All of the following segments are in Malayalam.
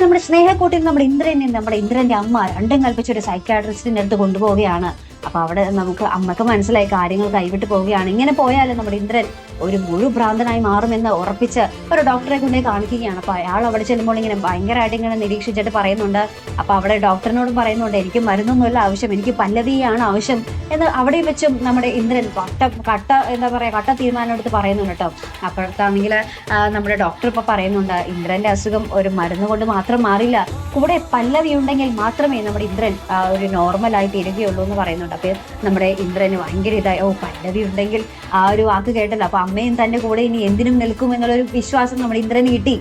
നമ്മുടെ സ്നേഹക്കൂട്ടിൽ നമ്മുടെ ഇന്ദ്രന്റെ അമ്മ രണ്ടും കൽപ്പിച്ചൊരു സൈക്കാട്രിസ്റ്റിന്റെ അടുത്ത് കൊണ്ടുപോവുകയാണ്. അപ്പൊ അവിടെ നമുക്ക് അമ്മക്ക് മനസ്സിലായി കാര്യങ്ങൾ കൈവിട്ട് പോവുകയാണ്. ഇങ്ങനെ പോയാലും നമ്മുടെ ഇന്ദ്രൻ ഒരു മുഴുഭ്രാന്തനായി മാറുമെന്ന് ഉറപ്പിച്ച് ഒരു ഡോക്ടറെ കൊണ്ടേ കാണിക്കുകയാണ്. അപ്പൊ അയാൾ അവിടെ ചെല്ലുമ്പോൾ ഇങ്ങനെ ഭയങ്കരമായിട്ട് ഇങ്ങനെ നിരീക്ഷിച്ചിട്ട് പറയുന്നുണ്ട്. അപ്പൊ അവിടെ ഡോക്ടറിനോട് പറയുന്നുണ്ട്, എനിക്ക് മരുന്നൊന്നുമല്ല ആവശ്യം, എനിക്ക് പല്ലവിയാണ് ആവശ്യം എന്ന് അവിടെ വെച്ചും നമ്മുടെ ഇന്ദ്രൻ കട്ട തീരുമാനം എടുത്ത് പറയുന്നുണ്ട് കേട്ടോ. അപ്പോഴത്താണെങ്കിൽ നമ്മുടെ ഡോക്ടർ ഇപ്പൊ പറയുന്നുണ്ട്, ഇന്ദ്രന്റെ അസുഖം ഒരു മരുന്ന് കൊണ്ട് മാത്രം മാറില്ല, കൂടെ പല്ലവി ഉണ്ടെങ്കിൽ മാത്രമേ നമ്മുടെ ഇന്ദ്രൻ ഒരു നോർമലായി തീരുകയുള്ളൂ എന്ന് പറയുന്നുണ്ട്. അപ്പൊ നമ്മുടെ ഇന്ദ്രന് ഭയങ്കര ഇതായി, പല്ലവി ഉണ്ടെങ്കിൽ ആ ഒരു വാക്ക് കേട്ടല്ലോ, അപ്പൊ അമ്മയും തന്റെ കൂടെ ഇനി എന്തിനും നിൽക്കും എന്നുള്ളൊരു വിശ്വാസം നമ്മുടെ ഇന്ദ്രന് കിട്ടി.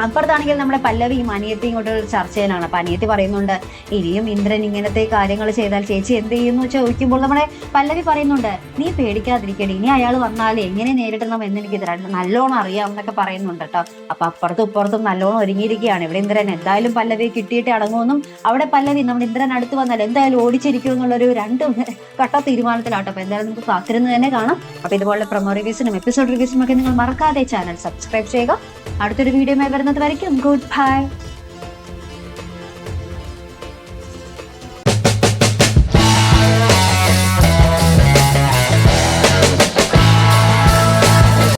അപ്പുറത്താണെങ്കിൽ നമ്മുടെ പല്ലവിയും അനിയത്തിയും കൂടെ ഒരു ചർച്ചയിലാണ്. അപ്പൊ അനിയത്തി പറയുന്നുണ്ട്, ഇനിയും ഇന്ദ്രൻ ഇങ്ങനത്തെ കാര്യങ്ങൾ ചെയ്താൽ ചേച്ചി എന്ത് ചെയ്യുന്നു ചോദിക്കുമ്പോൾ നമ്മുടെ പല്ലവി പറയുന്നുണ്ട്, നീ പേടിക്കാതിരിക്കണേ, ഇനി അയാൾ വന്നാലേ എങ്ങനെ നേരിടണം എന്ന് എനിക്ക് നല്ലോണം അറിയാം എന്നൊക്കെ പറയുന്നുണ്ട് കേട്ടോ. അപ്പൊ അപ്പുറത്തും ഇപ്പുറത്തും നല്ലോണം ഒരുങ്ങിയിരിക്കുകയാണ്. ഇവിടെ ഇന്ദ്രൻ എന്തായാലും പല്ലവി കിട്ടിയിട്ട് അടങ്ങുമെന്നും അവിടെ പല്ലവി നമ്മുടെ ഇന്ദ്രൻ അടുത്ത് വന്നാൽ എന്തായാലും ഓടിച്ചിരിക്കും എന്നുള്ളൊരു രണ്ടും കട്ട തീരുമാനത്തിലാട്ടോ. അപ്പൊ എന്തായാലും നമുക്ക് കാത്തിരുന്ന് തന്നെ കാണാം. അപ്പൊ ഇതുപോലെ പ്രൊമോ റിവ്യൂസിനും എപ്പിസോഡ് റിവ്യൂസിനും ഒക്കെ നിങ്ങൾ മറക്കാതെ ചാനൽ സബ്സ്ക്രൈബ് ചെയ്യുക. അടുത്തൊരു വീഡിയോയുമായി വരുന്നത് വരയ്ക്കും ഗുഡ് ബൈ.